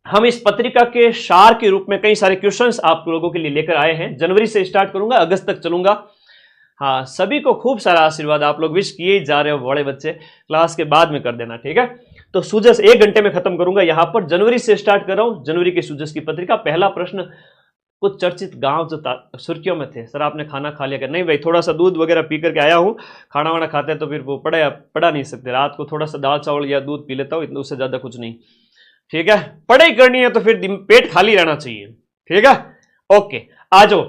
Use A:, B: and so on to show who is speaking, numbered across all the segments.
A: हम इस पत्रिका के सार के रूप में कई सारे क्वेश्चंस आप लोगों के लिए लेकर आए हैं। जनवरी से स्टार्ट करूंगा, अगस्त तक चलूंगा। हाँ, सभी को खूब सारा आशीर्वाद, आप लोग विश किए ही जा रहे हो, बड़े बच्चे क्लास के बाद में कर देना, ठीक है। तो सूजस 1 घंटे में खत्म करूंगा। यहां पर जनवरी से स्टार्ट कर रहा हूं, जनवरी के सूजस की पत्रिका। पहला प्रश्न, कुछ चर्चित गांव जो सुर्खियों में थे। सर आपने खाना खा लिया क्या? नहीं भाई, थोड़ा सा दूध वगैरह पी करके आया हूँ। खाना वाना खाते हैं तो फिर वो पढ़ा नहीं सकते। रात को थोड़ा सा दाल चावल या दूध पी लेता हूँ, इतना उससे ज्यादा कुछ नहीं, ठीक है। पढ़ाई करनी है तो फिर पेट खाली रहना चाहिए, ठीक है। ओके, आ जाओ।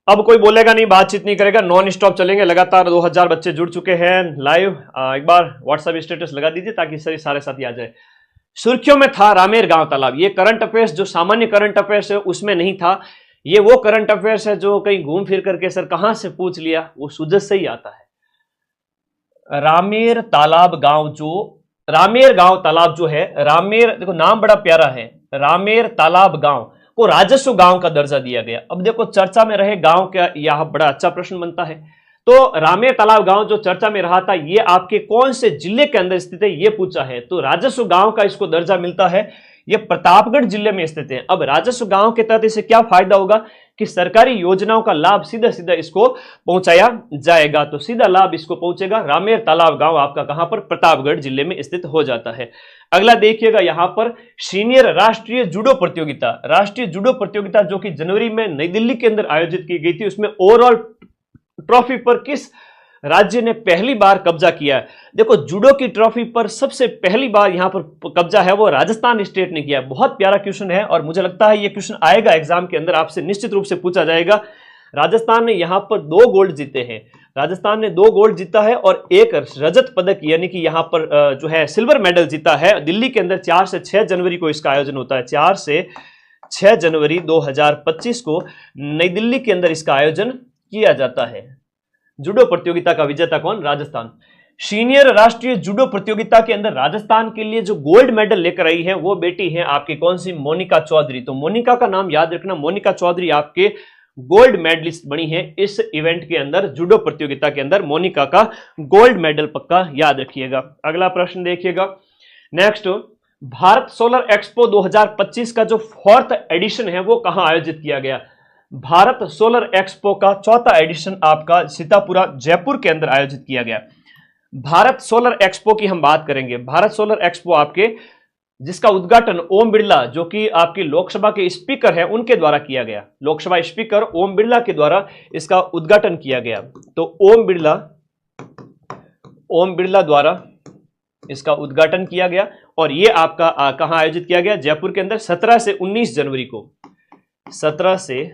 A: अब कोई बोलेगा नहीं, बातचीत नहीं करेगा, नॉन स्टॉप चलेंगे। लगातार 2000 बच्चे जुड़ चुके हैं लाइव। एक बार व्हाट्सएप स्टेटस लगा दीजिए ताकि सारे साथी आ जाए। सुर्खियों में था रामेर गांव तालाब। ये करंट अफेयर्स, जो सामान्य करंट अफेयर्स है उसमें नहीं था। ये वो करंट अफेयर्स है जो कहीं घूम फिर करके सर कहां से पूछ लिया, वो सूजस से ही आता है। रामेर तालाब गांव, जो रामेर गांव तालाब जो है, रामेर, देखो नाम बड़ा प्यारा है, रामेर तालाब गांव को राजस्व गांव का दर्जा दिया गया। अब देखो चर्चा में रहे गांव क्या, यह बड़ा अच्छा प्रश्न बनता है। तो रामेर तालाब गांव जो चर्चा में रहा था, ये आपके कौन से जिले के अंदर स्थित है, ये पूछा है। तो राजस्व गांव का इसको दर्जा मिलता है। ये प्रतापगढ़ जिले में स्थित है। अब राजस्व गांव के तहत इसे क्या फायदा होगा कि सरकारी योजनाओं का लाभ सीधा सीधा इसको पहुंचाया जाएगा। तो सीधा लाभ इसको पहुंचेगा। रामेर तालाब गांव आपका कहां पर? प्रतापगढ़ जिले में स्थित हो जाता है। अगला देखिएगा यहां पर, सीनियर राष्ट्रीय जूडो प्रतियोगिता। राष्ट्रीय जूडो प्रतियोगिता जो कि जनवरी में नई दिल्ली के अंदर आयोजित की गई थी, उसमें ओवरऑल ट्रॉफी पर किस राज्य ने पहली बार कब्जा किया है? देखो जूडो की ट्रॉफी पर सबसे पहली बार यहां पर कब्जा है वो राजस्थान स्टेट ने किया। बहुत प्यारा क्वेश्चन है और मुझे लगता है ये क्वेश्चन आएगा एग्जाम के अंदर, आपसे निश्चित रूप से पूछा जाएगा। राजस्थान ने यहां पर 2 गोल्ड जीते हैं। राजस्थान ने 2 गोल्ड जीता है और 1 रजत पदक यानी कि यहां पर जो है सिल्वर मेडल जीता है। दिल्ली के अंदर 4 से 6 जनवरी को इसका आयोजन होता है। 4 से 6 जनवरी 2025 को नई दिल्ली के अंदर इसका आयोजन किया जाता है। जूडो प्रतियोगिता का विजेता कौन? राजस्थान। सीनियर राष्ट्रीय जूडो प्रतियोगिता के अंदर राजस्थान के लिए जो गोल्ड मेडल लेकर आई है वो बेटी है आपकी कौन सी? मोनिका चौधरी। तो मोनिका का नाम याद रखना, मोनिका चौधरी आपके गोल्ड मेडलिस्ट बनी है इस इवेंट के अंदर, जूडो प्रतियोगिता के अंदर। मोनिका का गोल्ड मेडल पक्का याद रखिएगा। अगला प्रश्न देखिएगा नेक्स्ट, भारत सोलर एक्सपो 2025 का जो 4th एडिशन है वो कहां आयोजित किया गया? भारत सोलर एक्सपो का 4था एडिशन आपका सीतापुरा जयपुर के अंदर आयोजित किया गया। भारत सोलर एक्सपो की हम बात करेंगे। भारत सोलर एक्सपो आपके जिसका उद्घाटन ओम बिरला जो कि आपकी लोकसभा के स्पीकर हैं उनके द्वारा किया गया। लोकसभा स्पीकर ओम बिरला के द्वारा इसका उद्घाटन किया गया। तो ओम बिरला द्वारा इसका उद्घाटन किया गया और ये आपका कहां आयोजित किया गया? जयपुर के अंदर 17 से 19 जनवरी को। 17 से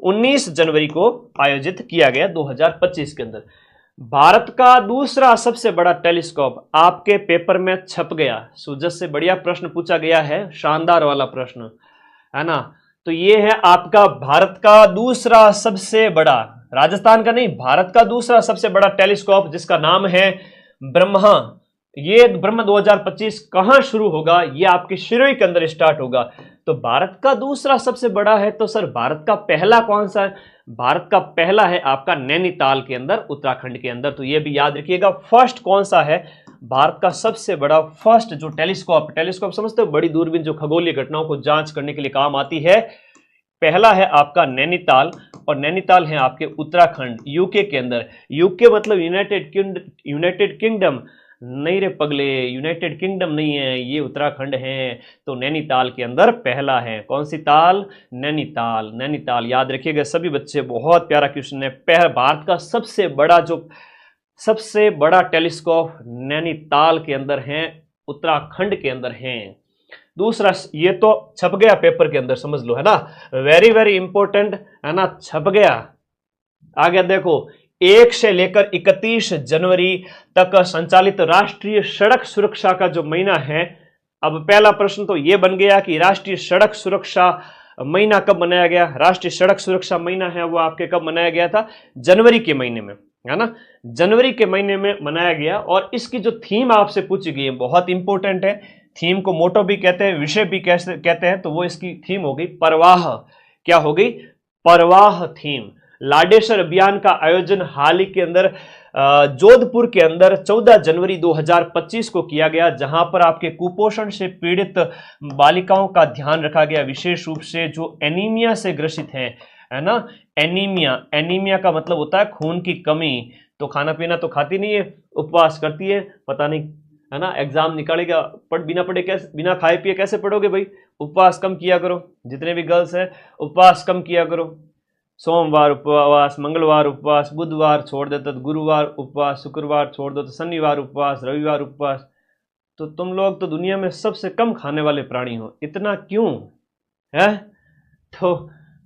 A: 19 जनवरी को आयोजित किया गया 2025 के अंदर। भारत का दूसरा सबसे बड़ा टेलीस्कोप आपके पेपर में छप गया। सूजस से बढ़िया प्रश्न पूछा गया है, शानदार वाला प्रश्न है ना। तो ये है आपका भारत का दूसरा सबसे बड़ा, राजस्थान का नहीं, भारत का दूसरा सबसे बड़ा टेलीस्कोप जिसका नाम है ब्रह्मा। ये ब्रह्मा 2025 कहां शुरू होगा? ये आपके शिरोई के अंदर स्टार्ट होगा। तो भारत का दूसरा सबसे बड़ा है तो सर भारत का पहला कौन सा है? भारत का पहला है आपका नैनीताल के अंदर, उत्तराखंड के अंदर। तो ये भी याद रखिएगा। फर्स्ट कौन सा है? भारत का सबसे बड़ा फर्स्ट जो टेलीस्कोप समझते हो, बड़ी दूरबीन जो खगोलीय घटनाओं को जांच करने के लिए काम आती है, पहला है आपका नैनीताल और नैनीताल है आपके उत्तराखंड यूके के अंदर। यूके मतलब यूनाइटेड किंगडम नहीं रे पगले, यूनाइटेड किंगडम नहीं है, ये उत्तराखंड है। तो नैनीताल के अंदर पहला है। कौन सी ताल? नैनीताल। नैनीताल याद रखिएगा सभी बच्चे, बहुत प्यारा क्वेश्चन है। भारत का सबसे बड़ा टेलीस्कोप नैनीताल के अंदर है, उत्तराखंड के अंदर है। दूसरा, ये तो छप गया पेपर के अंदर, समझ लो है ना, वेरी वेरी इंपॉर्टेंट है ना, छप गया। आगे देखो, 1 से लेकर 31 जनवरी तक संचालित राष्ट्रीय सड़क सुरक्षा का जो महीना है। अब पहला प्रश्न तो यह बन गया कि राष्ट्रीय सड़क सुरक्षा महीना कब मनाया गया? राष्ट्रीय सड़क सुरक्षा महीना है वो आपके कब मनाया गया था? जनवरी के महीने में, है ना, जनवरी के महीने में मनाया गया। और इसकी जो थीम आपसे पूछी गई है बहुत इंपॉर्टेंट है। थीम को मोटो भी कहते हैं, विषय भी कहते हैं। तो वो इसकी थीम हो गई परवाह। क्या हो गई? परवाह थीम। लाडेश्वर अभियान का आयोजन हाल ही के अंदर जोधपुर के अंदर 14 जनवरी 2025 को किया गया, जहां पर आपके कुपोषण से पीड़ित बालिकाओं का ध्यान रखा गया, विशेष रूप से जो एनीमिया से ग्रसित हैं, है ना। एनीमिया का मतलब होता है खून की कमी। तो खाना पीना तो खाती नहीं है, उपवास करती है, पता नहीं, है ना। एग्जाम निकालेगा, बिना पढ़े कैसे, बिना खाए पिए कैसे पढ़ोगे भाई। उपवास कम किया करो, जितने भी गर्ल्स हैं उपवास कम किया करो। सोमवार उपवास, मंगलवार उपवास, बुधवार छोड़ देते तो गुरुवार उपवास, शुक्रवार छोड़ दो तो शनिवार उपवास, रविवार उपवास। तो तुम लोग तो दुनिया में सबसे कम खाने वाले प्राणी हो, इतना क्यों है। तो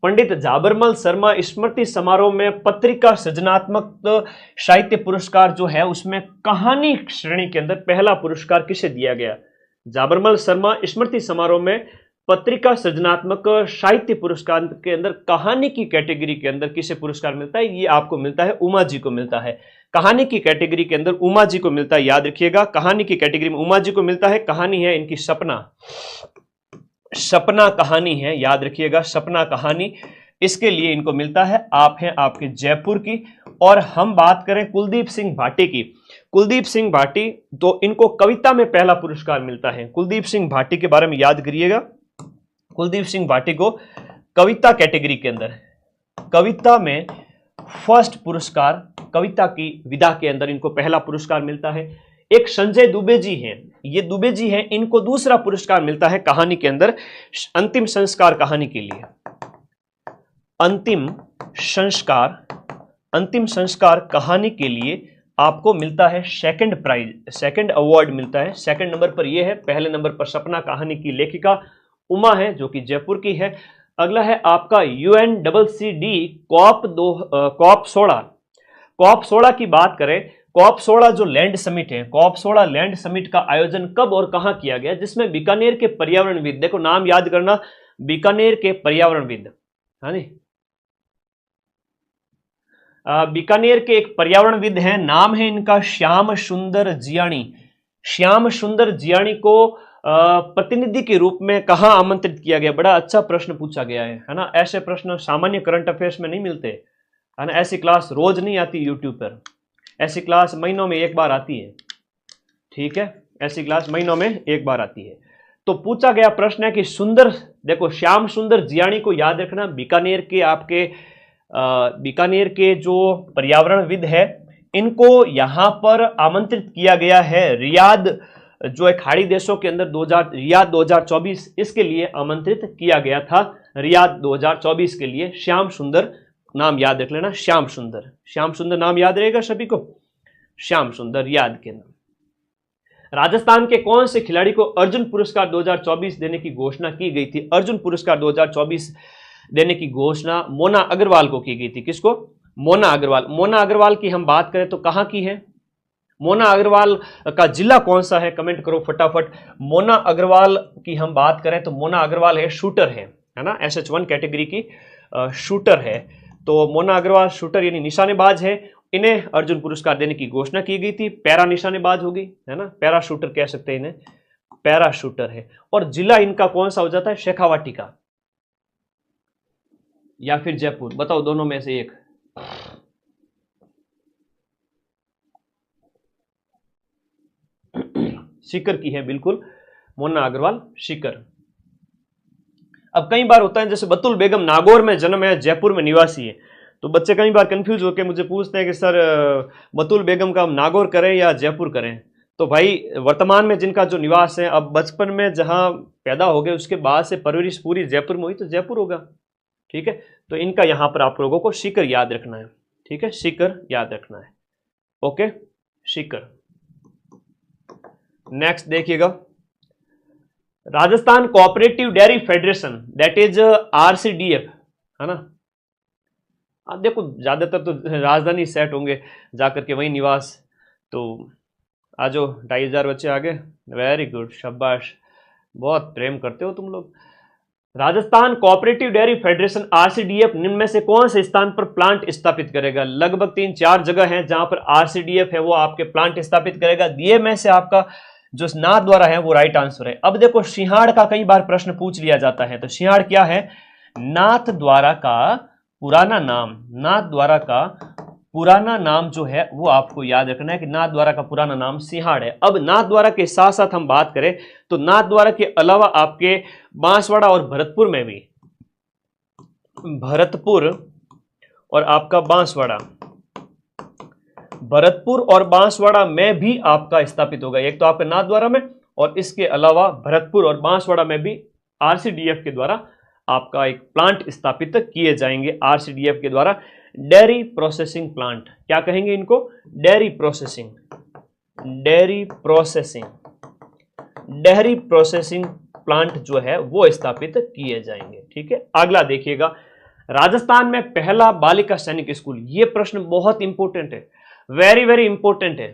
A: पंडित झाबरमल शर्मा स्मृति समारोह में पत्रिका सृजनात्मक साहित्य पुरस्कार जो है उसमें कहानी श्रेणी के अंदर पहला पुरस्कार किसे दिया गया। झाबरमल शर्मा स्मृति समारोह में पत्रिका सृजनात्मक साहित्य पुरस्कार के अंदर कहानी की कैटेगरी के अंदर किसे पुरस्कार मिलता है। ये आपको मिलता है उमा जी को मिलता है। कहानी की कैटेगरी के अंदर उमा जी को मिलता है, याद रखिएगा। कहानी की कैटेगरी में उमा जी को मिलता है। कहानी है इनकी सपना कहानी है, याद रखिएगा, सपना कहानी, इसके लिए इनको मिलता है। आप हैं आपके जयपुर की। और हम बात करें कुलदीप सिंह भाटी की। कुलदीप सिंह भाटी, तो इनको कविता में पहला पुरस्कार मिलता है। कुलदीप सिंह भाटी के बारे में याद करिएगा। कुलदीप सिंह भाटी को कविता कैटेगरी के अंदर, कविता में फर्स्ट पुरस्कार, कविता की विधा के अंदर इनको पहला पुरस्कार मिलता है। एक संजय दुबे जी हैं, ये दुबे जी हैं, इनको दूसरा पुरस्कार मिलता है कहानी के अंदर, अंतिम संस्कार कहानी के लिए। अंतिम संस्कार कहानी के लिए आपको मिलता है सेकंड प्राइज, सेकंड अवार्ड मिलता है। सेकंड नंबर पर यह है, पहले नंबर पर सपना कहानी की लेखिका उमा है जो कि जयपुर की है। अगला है आपका UNCCD कॉप 16। कॉप 16 की बात करें, कॉप 16 जो लैंड समिट है, कॉप 16 लैंड समिट का आयोजन कब और कहां किया गया, जिसमें बीकानेर के पर्यावरणविद, देखो नाम याद करना, बीकानेर के पर्यावरणविद, हाँ जी, बीकानेर के एक पर्यावरणविद हैं, नाम है इनका श्याम सुंदर जियाणी। श्याम सुंदर जियाणी को प्रतिनिधि के रूप में कहां आमंत्रित किया गया। बड़ा अच्छा प्रश्न पूछा गया है ना। ऐसे प्रश्न सामान्य करंट अफेयर्स में नहीं मिलते, है ना। ऐसी क्लास रोज नहीं आती यूट्यूब पर, ऐसी क्लास महीनों में एक बार आती है, ठीक है। ऐसी क्लास महीनों में एक बार आती है। तो पूछा गया प्रश्न है कि सुंदर, देखो श्याम सुंदर जियाणी को याद रखना, बीकानेर के आपके बीकानेर के जो पर्यावरणविद है, इनको यहां पर आमंत्रित किया गया है रियाद, जो एक खाड़ी देशों के अंदर रियाद 2024, इसके लिए आमंत्रित किया गया था। रियाद 2024 के लिए श्याम सुंदर नाम याद रख लेना, श्याम सुंदर नाम याद रहेगा सभी को, श्याम सुंदर रियाद के नाम। राजस्थान के कौन से खिलाड़ी को अर्जुन पुरस्कार 2024 देने की घोषणा की गई थी। अर्जुन पुरस्कार 2024 देने की घोषणा मोना अग्रवाल को की गई थी। किसको? मोना अग्रवाल। मोना अग्रवाल की हम बात करें तो कहां की है, मोना अग्रवाल का जिला कौन सा है, कमेंट करो फटाफट। मोना अग्रवाल की हम बात करें तो मोना अग्रवाल है, शूटर है ना, SH1 कैटेगरी की शूटर है। तो मोना अग्रवाल शूटर यानी निशानेबाज है, इन्हें अर्जुन पुरस्कार देने की घोषणा की गई थी। पैरा निशानेबाज होगी, है ना, पैरा शूटर कह सकते हैं इन्हें, पैरा शूटर है। और जिला इनका कौन सा हो जाता है, शेखावाटी का या फिर जयपुर, बताओ दोनों में से एक। सीकर की है बिल्कुल, मोना अग्रवाल सीकर। अब कई बार होता है जैसे बतुल बेगम नागौर में जन्म है, जयपुर में निवासी है, तो बच्चे कई बार कंफ्यूज होकर मुझे पूछते हैं कि सर बतुल बेगम का हम नागौर करें या जयपुर करें। तो भाई वर्तमान में जिनका जो निवास है, अब बचपन में जहां पैदा हो गए उसके बाद से परवरिश पूरी जयपुर में हुई तो जयपुर होगा, ठीक है। तो इनका यहां पर आप लोगों को सीकर याद रखना है, ठीक है, सीकर याद रखना है, ओके, सीकर। नेक्स्ट देखिएगा, Rajasthan cooperative dairy federation, that is RCDF, है ना। आप देखो ज्यादातर तो राजधानी सेट होंगे जाकर के वही निवास। तो आज 2500 बच्चे आ गए, वेरी गुड, शाबाश, बहुत प्रेम करते हो तुम लोग। Rajasthan cooperative dairy federation RCDF निम्न में से कौन से स्थान पर प्लांट स्थापित करेगा। लगभग 3-4 जगह हैं जहां पर RCDF है वो आपके प्लांट स्थापित करेगा। दिए में से आपका जो नाथ द्वारा है वो राइट आंसर है। अब देखो सिंहाड़ का कई बार प्रश्न पूछ लिया जाता है, तो सिंहाड़ क्या है, नाथ द्वारा का पुराना नाम, नाथ द्वारा का पुराना नाम जो है वो आपको याद रखना है कि नाथद्वारा का पुराना नाम सिंहाड़ है। अब नाथद्वारा के साथ साथ हम बात करें तो नाथद्वारा के अलावा आपके बांसवाड़ा और भरतपुर में भी, भरतपुर और आपका बांसवाड़ा, भरतपुर और बांसवाड़ा में भी आपका स्थापित होगा। एक तो आपका नाथद्वारा में और इसके अलावा भरतपुर और बांसवाड़ा में भी आरसीडीएफ के द्वारा आपका एक प्लांट स्थापित किए जाएंगे। आरसीडीएफ के द्वारा डेयरी प्रोसेसिंग प्लांट, क्या कहेंगे इनको? Dairy processing, dairy processing, dairy processing plant जो है वो स्थापित किए जाएंगे। ठीक है, अगला देखिएगा, राजस्थान में पहला बालिका सैनिक स्कूल। ये प्रश्न बहुत इंपॉर्टेंट है, वेरी वेरी इंपॉर्टेंट है।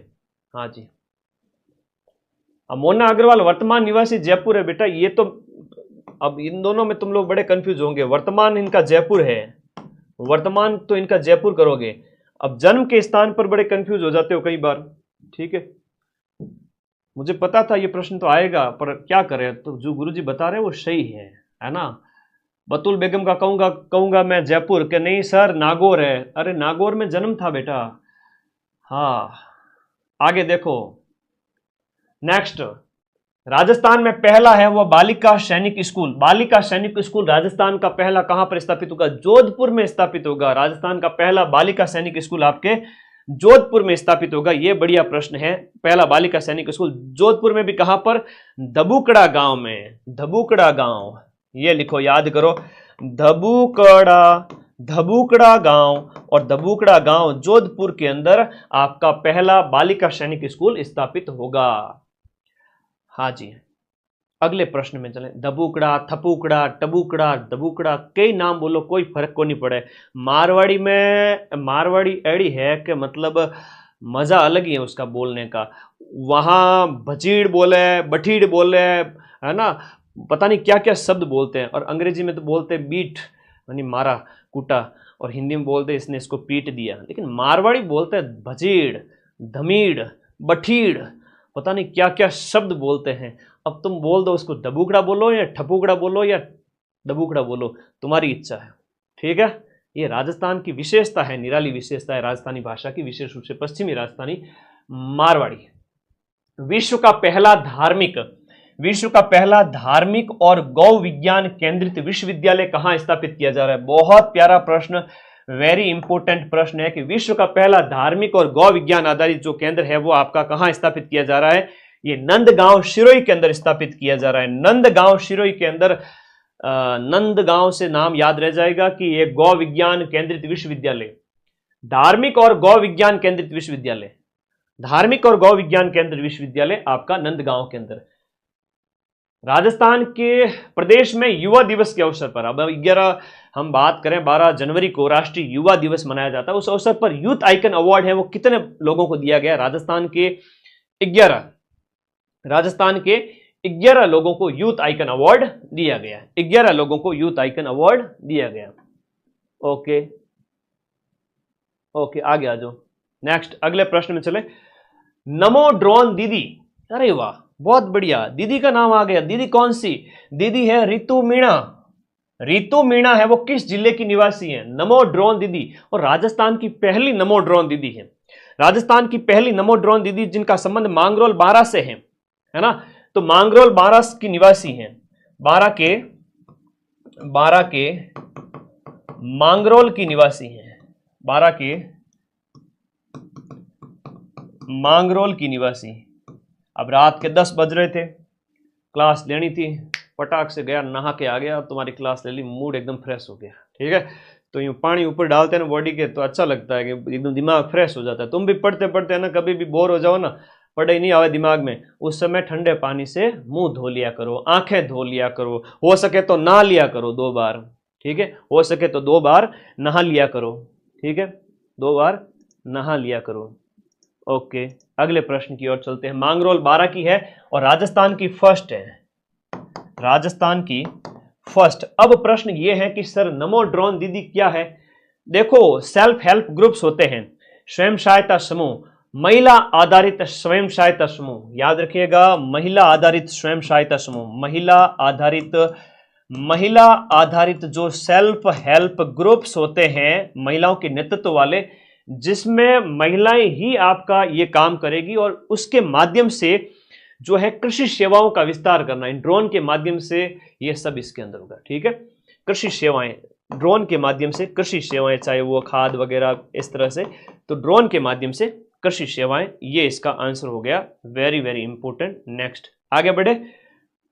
A: हाँ जी, मोना अग्रवाल वर्तमान निवासी जयपुर है बेटा। ये तो अब इन दोनों में तुम लोग बड़े कंफ्यूज होंगे। वर्तमान इनका जयपुर है, वर्तमान तो इनका जयपुर करोगे, अब जन्म के स्थान पर बड़े कंफ्यूज हो जाते हो कई बार। ठीक है, मुझे पता था ये प्रश्न तो आएगा, पर क्या करें, तो जो गुरुजी बता रहे हैं वो सही है ना। बतुल बेगम का कहूंगा मैं जयपुर, के नहीं सर नागौर है। अरे नागौर में जन्म था बेटा। हाँ, आगे देखो, नेक्स्ट, राजस्थान में पहला है वो बालिका सैनिक स्कूल। बालिका सैनिक स्कूल राजस्थान का पहला कहां पर स्थापित होगा? जोधपुर में स्थापित होगा। राजस्थान का पहला बालिका सैनिक स्कूल आपके जोधपुर में स्थापित होगा। यह बढ़िया प्रश्न है। पहला बालिका सैनिक स्कूल जोधपुर में भी कहां पर? धबुकड़ा गांव में। धबुकड़ा गांव, ये लिखो, याद करो, धबुकड़ा गांव, और धबुकड़ा गांव जोधपुर के अंदर आपका पहला बालिका सैनिक स्कूल स्थापित होगा। हाँ जी, अगले प्रश्न में चलें। धबुकड़ा, थपुकड़ा, टबुकड़ा, दबुकड़ा, कई नाम बोलो, कोई फर्क को नहीं पड़े। मारवाड़ी में मारवाड़ी एड़ी है कि मतलब मजा अलग ही है उसका बोलने का। वहां भजीड़ बोले, बठीड़ बोले, है ना, पता नहीं क्या क्या शब्द बोलते हैं। और अंग्रेजी में तो बोलते बीट, यानी मारा कूटा, और हिंदी में बोलते इसने इसको पीट दिया। लेकिन मारवाड़ी बोलते हैं भजीड़, धमीड़, बठीड़, पता नहीं क्या क्या शब्द बोलते हैं। अब तुम बोल दो उसको डबुकड़ा बोलो या ठपुकड़ा बोलो या डबुकड़ा बोलो, तुम्हारी इच्छा है। ठीक है, ये राजस्थान की विशेषता है, निराली विशेषता है राजस्थानी भाषा की, विशेष रूप से पश्चिमी राजस्थानी मारवाड़ी। विश्व का पहला धार्मिक और गौ विज्ञान केंद्रित विश्वविद्यालय कहां स्थापित किया जा रहा है? बहुत प्यारा प्रश्न, वेरी इंपोर्टेंट प्रश्न है कि विश्व का पहला धार्मिक और गौ विज्ञान आधारित जो केंद्र है वो आपका कहां स्थापित किया जा रहा है? ये नंदगांव शिरोई के अंदर स्थापित किया जा रहा है। नंदगांव शिरोई के अंदर, नंदगांव से नाम याद रह जाएगा कि ये गौ विज्ञान केंद्रित विश्वविद्यालय, धार्मिक और गौ विज्ञान केंद्रित विश्वविद्यालय, धार्मिक और गौ विज्ञान केंद्रित विश्वविद्यालय आपका नंदगांव के अंदर। राजस्थान के प्रदेश में युवा दिवस के अवसर पर, अब 11 हम बात करें 12 जनवरी को राष्ट्रीय युवा दिवस मनाया जाता है। उस अवसर पर यूथ आइकन अवार्ड है वो कितने लोगों को दिया गया? राजस्थान के 11 लोगों को यूथ आइकन अवार्ड दिया गया। 11 लोगों को यूथ आइकन अवार्ड दिया गया। ओके, आगे आ जाओ। नेक्स्ट, अगले प्रश्न में चले। नमो ड्रोन दीदी, अरे वाह, बहुत बढ़िया, दीदी का नाम आ गया। दीदी कौन सी दीदी है? रितु मीणा। रितु मीणा है वो किस जिले की निवासी है? नमो ड्रोन दीदी, और राजस्थान की पहली नमो ड्रोन दीदी है। राजस्थान की पहली नमो ड्रोन दीदी जिनका संबंध मांगरोल बारा से है ना, तो मांगरोल बारा की निवासी हैं। बारा के मांगरोल की निवासी हैं। बारा के मांगरोल की निवासी। अब रात के 10 बज रहे थे, क्लास लेनी थी, पटाख से गया, नहा के आ गया, तुम्हारी क्लास ले ली, मूड एकदम फ्रेश हो गया। ठीक है, तो यूँ पानी ऊपर डालते हैं ना बॉडी के, तो अच्छा लगता है कि एकदम दिमाग फ्रेश हो जाता है। तुम भी पढ़ते पढ़ते ना कभी भी बोर हो जाओ ना, पढ़ाई नहीं आवे दिमाग में, उस समय ठंडे पानी से मुंह धो लिया करो, आंखें धो लिया करो, हो सके तो नहा लिया करो 2 बार। ठीक है, हो सके तो 2 बार नहा लिया करो। ठीक है, 2 बार नहा लिया करो। ओके, अगले प्रश्न की ओर चलते हैं। मांगरोल बारा की है और राजस्थान की फर्स्ट है। राजस्थान की फर्स्ट। अब प्रश्न ये है कि सर नमो ड्रोन दीदी क्या है? देखो, सेल्फ हेल्प ग्रुप्स होते हैं, स्वयं सहायता समूह, महिला आधारित स्वयं सहायता समूह, याद रखिएगा, महिला आधारित स्वयं सहायता समूह, महिला आधारित जो सेल्फ हेल्प ग्रुप्स होते हैं, महिलाओं के नेतृत्व वाले, जिसमें महिलाएं ही आपका ये काम करेगी और उसके माध्यम से जो है कृषि सेवाओं का विस्तार करना, इन ड्रोन के माध्यम से ये सब इसके अंदर होगा। ठीक है, कृषि सेवाएं, ड्रोन के माध्यम से कृषि सेवाएं, चाहे वो खाद वगैरह इस तरह से, तो ड्रोन के माध्यम से कृषि सेवाएं, ये इसका आंसर हो गया। Very very important. नेक्स्ट आगे बढ़े।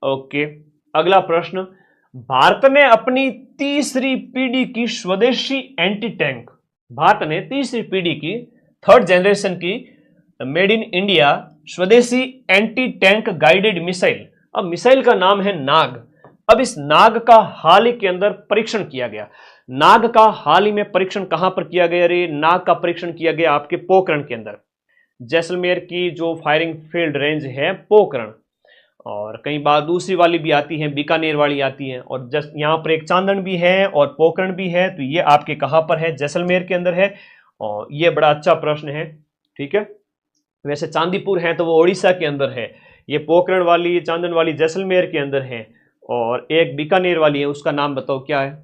A: ओके, अगला प्रश्न, भारत ने अपनी तीसरी पीढ़ी की स्वदेशी एंटी टैंक, भारत ने तीसरी पीढ़ी की, थर्ड जनरेशन की मेड इन इंडिया स्वदेशी एंटी टैंक गाइडेड मिसाइल, अब मिसाइल का नाम है नाग। अब इस नाग का हाल ही के अंदर परीक्षण किया गया। नाग का हाल ही में परीक्षण कहां पर किया गया? रे, नाग का परीक्षण किया गया आपके पोखरण के अंदर। जैसलमेर की जो फायरिंग फील्ड रेंज है पोखरण, और कई बार दूसरी वाली भी आती है, बीकानेर वाली आती है, और जस्ट यहाँ पर एक चांदन भी है और पोखरण भी है। तो ये आपके कहां पर है? जैसलमेर के अंदर है। और ये बड़ा अच्छा प्रश्न है। ठीक है, वैसे चांदीपुर है तो वो उड़ीसा के अंदर है, ये पोखरण वाली चांदन वाली जैसलमेर के अंदर है, और एक बीकानेर वाली है, उसका नाम बताओ क्या है?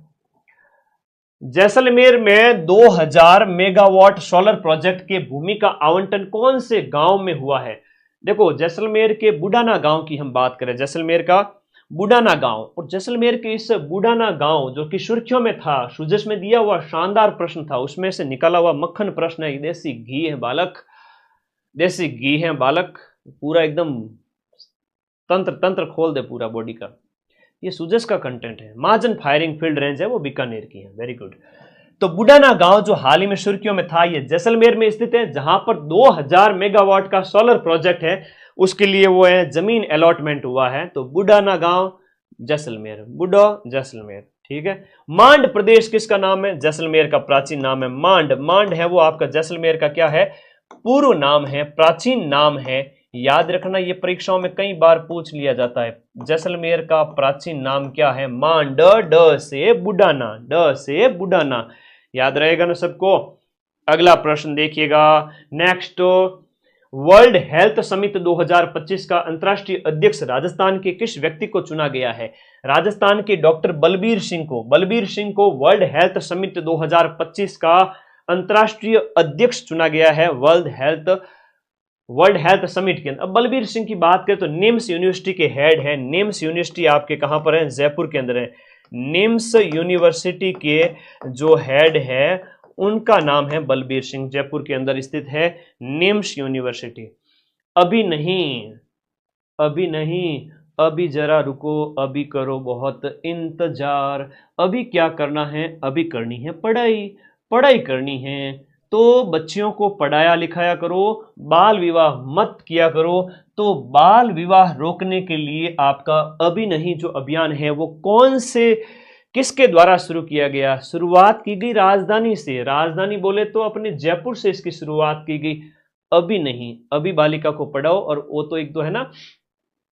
A: जैसलमेर में 2000 मेगावाट सोलर प्रोजेक्ट के भूमि का आवंटन कौन से गांव में हुआ है? देखो, जैसलमेर के बुडाना गांव की हम बात करें, जैसलमेर का बुडाना गांव, और जैसलमेर के इस बुडाना गांव जो कि सुर्खियों में था, सुजस में दिया हुआ शानदार प्रश्न था, उसमें से निकाला हुआ मक्खन प्रश्न है। देसी घी है बालक, देसी घी है बालक, पूरा एकदम तंत्र तंत्र खोल दे पूरा बॉडी का। ये सुजस का कंटेंट है। महाजन फायरिंग फील्ड रेंज है वो बीकानेर की है। Very good. तो बुडाना गांव जो हाल ही में सुर्खियों में था, ये जैसलमेर में स्थित है, जहां पर 2000 मेगावाट का सोलर प्रोजेक्ट है, उसके लिए वो है जमीन अलॉटमेंट हुआ है। तो बुडाना गांव जैसलमेर, बुडा जैसलमेर। ठीक है, मांड प्रदेश किसका नाम है? जैसलमेर का प्राचीन नाम है मांड। मांड है वो आपका जैसलमेर का क्या है? पूर्व नाम है, प्राचीन नाम है। याद रखना, ये परीक्षाओं में कई बार पूछ लिया जाता है। जैसलमेर का प्राचीन नाम क्या है? मांड, ड से बुडाना, ड से बुडाना। याद रहेगा ना सबको? अगला प्रश्न देखिएगा। नेक्स्ट, वर्ल्ड हेल्थ समिट 2025 का अंतर्राष्ट्रीय अध्यक्ष राजस्थान के किस व्यक्ति को चुना गया है? राजस्थान के डॉक्टर बलबीर सिंह को, बलबीर सिंह को वर्ल्ड हेल्थ समिट 2025 का अंतर्राष्ट्रीय अध्यक्ष चुना गया है वर्ल्ड हेल्थ समिट के अंदर। अब बलबीर सिंह की बात करें तो निम्स यूनिवर्सिटी के हेड है। निम्स यूनिवर्सिटी आपके कहां पर है? जयपुर के अंदर है। निम्स यूनिवर्सिटी के जो हेड है उनका नाम है बलबीर सिंह, जयपुर के अंदर स्थित है निम्स यूनिवर्सिटी। अभी नहीं, अभी नहीं, अभी जरा रुको, अभी करो बहुत इंतजार। अभी क्या करना है? अभी करनी है पढ़ाई, पढ़ाई करनी है तो बच्चियों को पढ़ाया लिखाया करो, बाल विवाह मत किया करो। तो बाल विवाह रोकने के लिए आपका अभी नहीं जो अभियान है वो कौन से, किसके द्वारा शुरू किया गया? शुरुआत की गई राजधानी से। राजधानी बोले तो अपने जयपुर से इसकी शुरुआत की गई। अभी नहीं, अभी बालिका को पढ़ाओ। और वो तो एक तो है ना,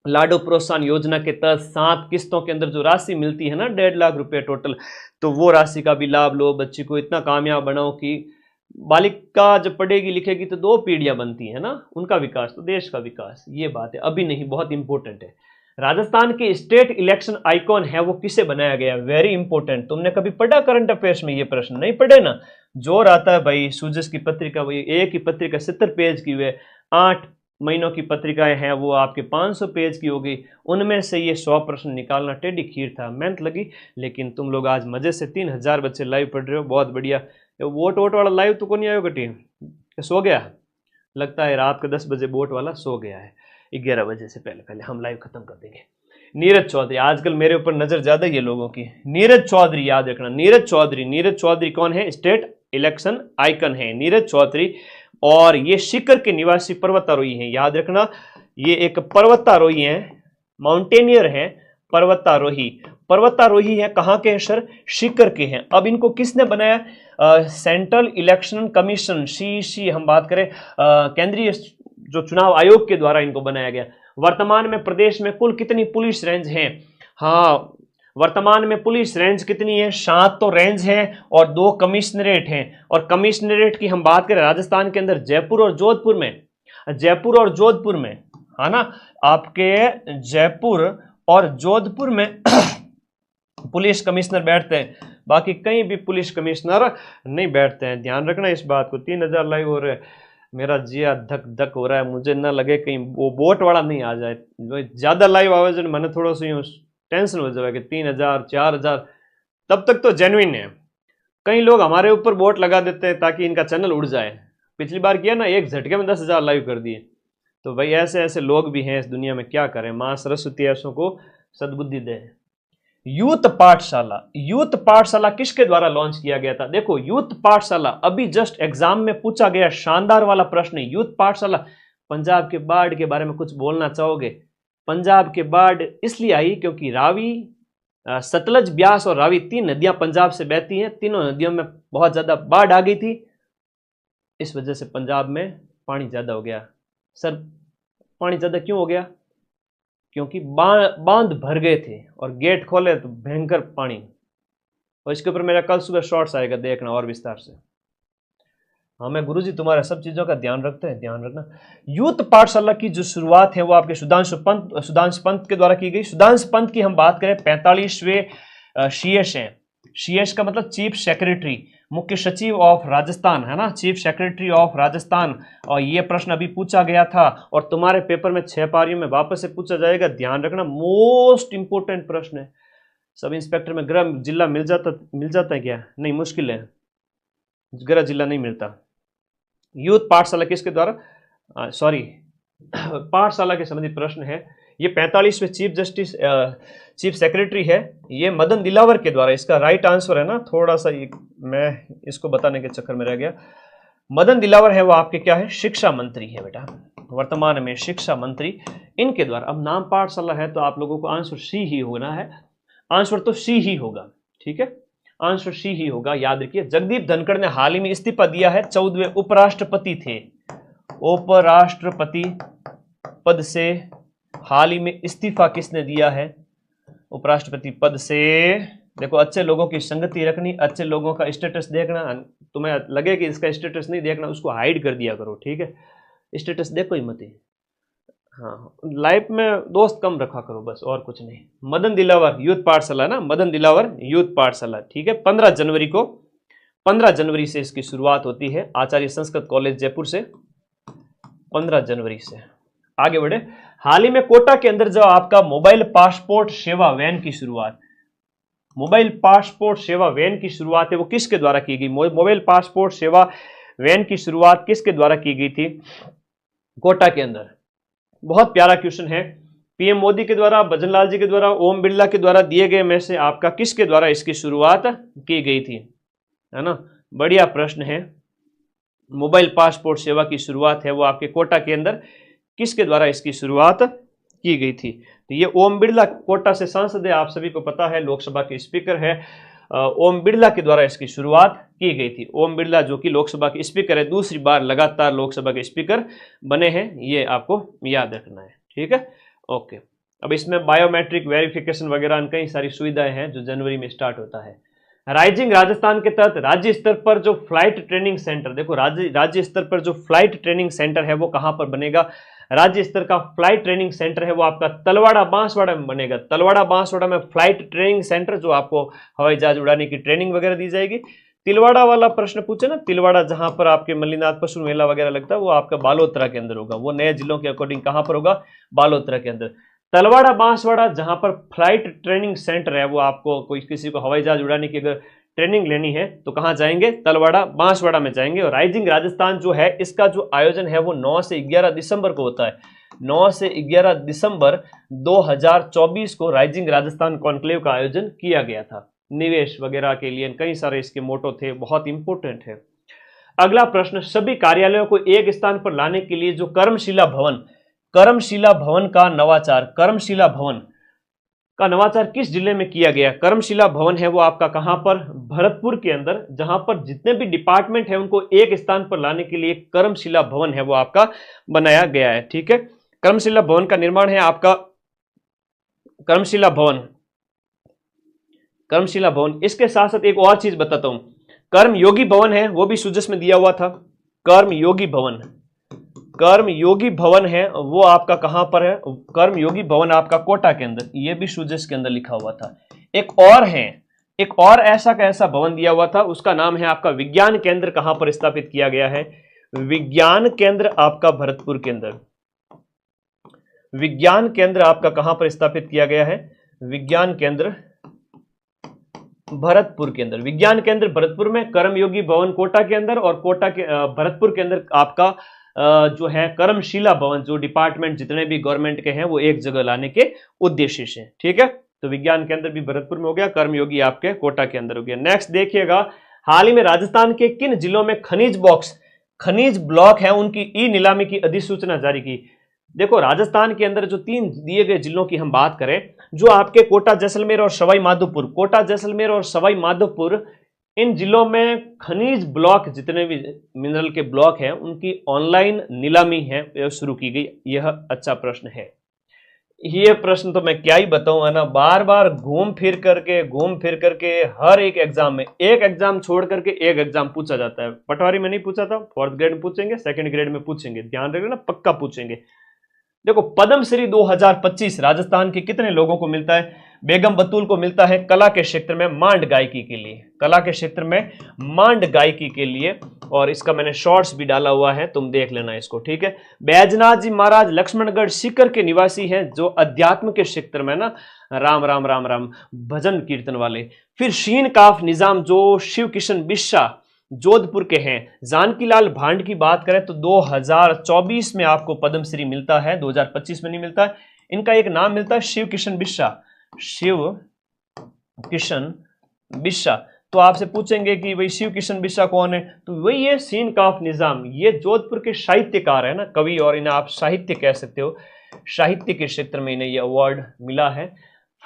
A: लाडो प्रोत्साहन योजना के तहत 7 किस्तों के अंदर जो राशि मिलती है ना, 1.5 लाख रुपए टोटल, तो वो राशि का भी लाभ लो। बच्ची को इतना कामयाब बनाओ कि बालिका जब पढ़ेगी लिखेगी तो 2 पीढ़ियां बनती है ना, उनका विकास तो देश का विकास। ये बात है, अभी नहीं बहुत इंपॉर्टेंट है। राजस्थान के स्टेट इलेक्शन आइकॉन है वो किसे बनाया गया? Very important. तुमने कभी पढ़ा करंट अफेयर्स में? ये प्रश्न नहीं पढ़े ना, जोर आता है भाई। सुजस की पत्रिका, वही एक ही पत्रिका 70 पेज की हुई, 8 महीनों की पत्रिकाएं हैं वो आपके 500 पेज की हो गई। उनमें से ये 100 प्रश्न निकालना टेढ़ी खीर था, मेहनत लगी। लेकिन तुम लोग आज मजे से 3000 बच्चे लाइव पढ़ रहे हो, बहुत बढ़िया। वोट वोट वाला लाइव तो कौन आएगा टीम? सो गया लगता है, रात के 10 बजे वोट वाला सो गया है। 11 बजे से पहले पहले हम लाइव खत्म कर देंगे। नीरज चौधरी, आजकल मेरे ऊपर नजर ज्यादा ये लोगों की। नीरज चौधरी याद रखना, नीरज चौधरी। नीरज चौधरी कौन है? स्टेट इलेक्शन आइकन है नीरज चौधरी। और ये सीकर के निवासी पर्वतारोही हैं, याद रखना। ये एक पर्वतारोही है, माउंटेनियर है, पर्वतारोही। पर्वतारोही है कहाँ के हैं सर? सीकर के हैं। अब इनको किसने बनाया? सेंट्रल इलेक्शन कमीशन, सीईसी हम बात करें, केंद्रीय जो चुनाव आयोग के द्वारा इनको बनाया गया। वर्तमान में प्रदेश में कुल कितनी पुलिस रेंज हैं? हाँ, वर्तमान में पुलिस रेंज कितनी है? 7 तो रेंज है और 2 कमिश्नरेट हैं। और कमिश्नरेट की हम बात करें राजस्थान के अंदर जयपुर और जोधपुर में, जयपुर और जोधपुर में, है ना, आपके जयपुर और जोधपुर में पुलिस कमिश्नर बैठते हैं। बाकी कहीं भी पुलिस कमिश्नर नहीं बैठते हैं, ध्यान रखना इस बात को। 3000 लाइव हो रहे हैं, मेरा जिया धक धक हो रहा है, मुझे ना लगे कहीं वो बोट वाला नहीं आ जाए, ज्यादा लाइव आवाज मैंने थोड़ा सा टेंशन हो जाए कि 3000 4000, तब तक तो जेन्युइन है। कई लोग हमारे ऊपर बोट लगा देते हैं ताकि इनका चैनल उड़ जाए। पिछली बार किया ना, एक झटके में 10,000 लाइव कर दिए। तो भाई ऐसे ऐसे लोग भी हैं इस दुनिया में, क्या करें, मां सरस्वती ऐसों को सद्बुद्धि दे। यूथ पाठशाला, यूथ पाठशाला किसके द्वारा लॉन्च किया गया था? देखो यूथ पाठशाला अभी जस्ट एग्जाम में पूछा गया शानदार वाला प्रश्न है। यूथ पाठशाला, पंजाब के बाढ़ के बारे में कुछ बोलना चाहोगे? पंजाब के बाढ़ इसलिए आई क्योंकि रावी, सतलज, ब्यास और रावी 3 नदियां पंजाब से बहती हैं। तीनों नदियों में बहुत ज्यादा बाढ़ आ गई थी, इस वजह से पंजाब में पानी ज्यादा हो गया। सर पानी ज्यादा क्यों हो गया? क्योंकि बांध भर गए थे और गेट खोले तो भयंकर पानी। और इसके ऊपर मेरा कल सुबह शॉर्ट्स आएगा, देखना और विस्तार से। हाँ मैं गुरुजी तुम्हारा सब चीजों का ध्यान रखते हैं, ध्यान रखना। यूथ पाठशाला की जो शुरुआत है वो आपके सुधांशु पंत के द्वारा की गई। सुधांशु पंत की हम बात करें 45वें शीएस हैं। शीएस का मतलब चीफ सेक्रेटरी, मुख्य सचिव ऑफ राजस्थान, है ना, चीफ सेक्रेटरी ऑफ राजस्थान। और ये प्रश्न अभी पूछा गया था और तुम्हारे पेपर में 6 पारियों में वापस से पूछा जाएगा, ध्यान रखना, मोस्ट इंपोर्टेंट प्रश्न है। सब इंस्पेक्टर में गृह जिला मिल जाता है क्या? नहीं, मुश्किल है, गृह जिला नहीं मिलता। यूथ पाठशाला किसके द्वारा, सॉरी पाठशाला के संबंधित प्रश्न है। ये 45वें चीफ सेक्रेटरी है, ये मदन दिलावर के द्वारा। इसका राइट आंसर है ना, थोड़ा सा मैं इसको बताने के चक्कर में रह गया। मदन दिलावर है वो आपके क्या है? शिक्षा मंत्री है बेटा, वर्तमान में शिक्षा मंत्री, इनके द्वारा। अब नाम पाठशाला है तो आप लोगों को आंसर सी ही होना है, आंसर तो सी ही होगा, ठीक है, आंसर सी ही होगा, याद रखिए। जगदीप धनखड़ ने हाल ही में इस्तीफा दिया है, 14वें उपराष्ट्रपति थे। उपराष्ट्रपति पद से हाल ही में इस्तीफा किसने दिया है? उपराष्ट्रपति पद से। देखो अच्छे लोगों की संगति रखनी, अच्छे लोगों का स्टेटस देखना। तुम्हें लगे कि इसका स्टेटस नहीं देखना, उसको हाइड कर दिया करो, ठीक है, स्टेटस देखो ही मत। हाँ, लाइफ में दोस्त कम रखा करो बस, और कुछ नहीं। मदन दिलावर यूथ पाठशाला ना, मदन दिलावर यूथ पाठशाला, ठीक है। 15 जनवरी से इसकी शुरुआत होती है, आचार्य संस्कृत कॉलेज जयपुर से 15 जनवरी से। आगे बढ़े, हाल ही में कोटा के अंदर जो आपका मोबाइल पासपोर्ट सेवा वैन की शुरुआत, मोबाइल पासपोर्ट सेवा वैन की शुरुआत है वो किसके द्वारा की गई? मोबाइल पासपोर्ट सेवा वैन की शुरुआत किसके द्वारा की गई थी? कोटा के अंदर। बहुत प्यारा क्वेश्चन है, पीएम मोदी के द्वारा, भजनलाल जी के द्वारा, ओम बिरला के द्वारा दिए गए में से आपका किसके द्वारा इसकी शुरुआत की गई थी, है ना, बढ़िया प्रश्न है। मोबाइल पासपोर्ट सेवा की शुरुआत है वो आपके कोटा के अंदर किसके द्वारा इसकी शुरुआत की गई थी? तो ये ओम बिरला कोटा से सांसद है, आप सभी को पता है, लोकसभा के स्पीकर है। ओम बिरला के द्वारा इसकी शुरुआत की गई थी। ओम बिरला जो कि लोकसभा के स्पीकर है, दूसरी बार लगातार लोकसभा के स्पीकर बने हैं, ये आपको याद रखना है, ठीक है, ओके। अब इसमें बायोमेट्रिक वेरिफिकेशन वगैरह कई सारी सुविधाएं हैं जो जनवरी में स्टार्ट होता है। राइजिंग राजस्थान के तहत राज्य स्तर पर जो फ्लाइट ट्रेनिंग सेंटर, देखो राज्य स्तर पर जो फ्लाइट ट्रेनिंग सेंटर है वो कहां पर बनेगा? राज्य स्तर का फ्लाइट ट्रेनिंग सेंटर है वो आपका तलवाड़ा बांसवाड़ा में बनेगा। तलवाड़ा बांसवाड़ा में फ्लाइट ट्रेनिंग सेंटर, जो आपको हवाई जहाज उड़ाने की ट्रेनिंग वगैरह दी जाएगी। तिलवाड़ा वाला प्रश्न पूछे ना, तिलवाड़ा जहां पर आपके मल्लीनाथ पशु मेला वगैरह लगता है वो आपका बालोतरा के अंदर होगा। वो नए जिलों के अकॉर्डिंग कहां पर होगा? बालोतरा के अंदर। तलवाड़ा बांसवाड़ा जहां पर फ्लाइट ट्रेनिंग सेंटर है, वो आपको कोई किसी को हवाई जहाज उड़ाने की अगर ट्रेनिंग लेनी है तो कहां जाएंगे? तलवाड़ा बांसवाड़ा में जाएंगे। और राइजिंग राजस्थान जो है, इसका जो आयोजन है वो 9 से 11 दिसंबर को होता है। 9 से 11 दिसंबर 2024 को राइजिंग राजस्थान कॉन्क्लेव का आयोजन किया गया था। निवेश वगैरह के लिए कई सारे इसके मोटो थे, बहुत इंपोर्टेंट है। अगला प्रश्न, सभी कार्यालयों को एक स्थान पर लाने के लिए जो कर्मशिला भवन का नवाचार, कर्मशिला भवन का नवाचार किस जिले में किया गया? कर्मशिला भवन है वो आपका कहां पर? भरतपुर के अंदर, जहां पर जितने भी डिपार्टमेंट है उनको एक स्थान पर लाने के लिए कर्मशिला भवन है वो आपका बनाया गया है, ठीक है। कर्मशिला भवन का निर्माण है आपका कर्मशिला भवन। इसके साथ साथ एक और चीज बताता हूं, कर्मयोगी भवन है वो भी सुजस में दिया हुआ था। कर्मयोगी भवन है वो आपका कहां पर है? कर्मयोगी भवन आपका कोटा के अंदर, ये भी सुजस के अंदर लिखा हुआ था। एक और है एक और ऐसा का ऐसा भवन दिया हुआ था, उसका नाम है आपका विज्ञान केंद्र। कहां पर स्थापित किया गया है? विज्ञान केंद्र आपका भरतपुर के अंदर। विज्ञान केंद्र आपका कहां पर स्थापित किया गया है? विज्ञान केंद्र भरतपुर के अंदर। विज्ञान केंद्र भरतपुर में, कर्मयोगी भवन कोटा के अंदर, और कोटा के भरतपुर के अंदर आपका जो है कर्मशिला भवन, जो डिपार्टमेंट जितने भी गवर्नमेंट के हैं वो एक जगह लाने के उद्देश्य से। ठीक है, तो विज्ञान केंद्र भी भरतपुर में हो गया, कर्मयोगी आपके कोटा के अंदर हो गया। नेक्स्ट देखिएगा, हाल ही में राजस्थान के किन जिलों में खनिज ब्लॉक है उनकी ई नीलामी की अधिसूचना जारी की? देखो, राजस्थान के अंदर जो 3 दिए गए जिलों की हम बात करें, जो आपके कोटा, जैसलमेर और सवाई माधोपुर, कोटा, जैसलमेर और सवाई माधोपुर, इन जिलों में खनिज ब्लॉक, जितने भी मिनरल के ब्लॉक हैं, उनकी ऑनलाइन नीलामी है शुरू की गई। यह अच्छा प्रश्न है। ये प्रश्न तो मैं क्या ही बताऊं, है ना, बार बार घूम फिर करके हर एक एग्जाम में, एक एग्जाम छोड़ करके एक एग्जाम पूछा जाता है। पटवारी में नहीं पूछा था, 4th ग्रेड में पूछेंगे, 2nd ग्रेड में पूछेंगे, ध्यान रखना, पक्का पूछेंगे। देखो, पद्मश्री 2025 राजस्थान के कितने लोगों को मिलता है? बेगम बतूल को मिलता है कला के क्षेत्र में मांड गायकी के लिए, कला के क्षेत्र में मांड गायकी के लिए, और इसका मैंने शॉर्ट्स भी डाला हुआ है, तुम देख लेना इसको। ठीक है, बैजनाथ जी महाराज लक्ष्मणगढ़ सीकर के निवासी हैं, जो अध्यात्म के क्षेत्र में ना राम राम राम राम भजन कीर्तन वाले। फिर शीन काफ निजाम जो शिव किशन बिस्सा जोधपुर के हैं। जानकीलाल भांड की बात करें तो 2024 में आपको पद्मश्री मिलता है, 2025 में नहीं मिलता है। इनका एक नाम मिलता है शिव किशन बिस्सा, शिव किशन बिस्सा। तो आपसे पूछेंगे कि भाई शिव किशन बिस्सा कौन है, तो वही है सीन काफ निजाम। ये जोधपुर के साहित्यकार है ना, कवि, और इन्हें आप साहित्य कह सकते हो। साहित्य के क्षेत्र में इन्हें यह अवार्ड मिला है।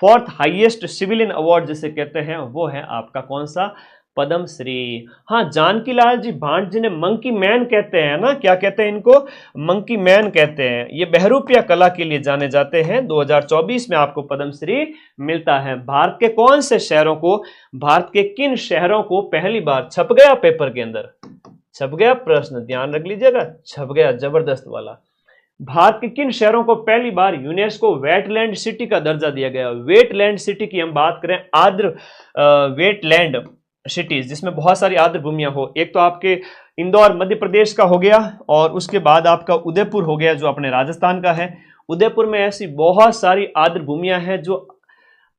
A: 4th हाईएस्ट सिविलियन अवार्ड जिसे कहते हैं वो है आपका कौन सा? पद्मश्री। हाँ, जानकीलाल जी भांड जिन्हें मंकी मैन कहते हैं ना, क्या कहते हैं इनको? मंकी मैन कहते हैं। ये बहरूपिया कला के लिए जाने जाते हैं। 2024 में आपको पद्मश्री मिलता है। भारत के कौन से शहरों को, भारत के किन शहरों को पहली बार छप गया पेपर के अंदर? छप गया प्रश्न, ध्यान रख लीजिएगा, छप गया, जबरदस्त वाला। भारत के किन शहरों को पहली बार यूनेस्को वेटलैंड सिटी का दर्जा दिया गया? वेटलैंड सिटी की हम बात करें, आर्द्र वेटलैंड सिटीज जिसमें बहुत सारी आर्द्र भूमियां हो। एक तो आपके इंदौर मध्य प्रदेश का हो गया, और उसके बाद आपका उदयपुर हो गया जो अपने राजस्थान का है। उदयपुर में ऐसी बहुत सारी आर्द्र भूमियां हैं जो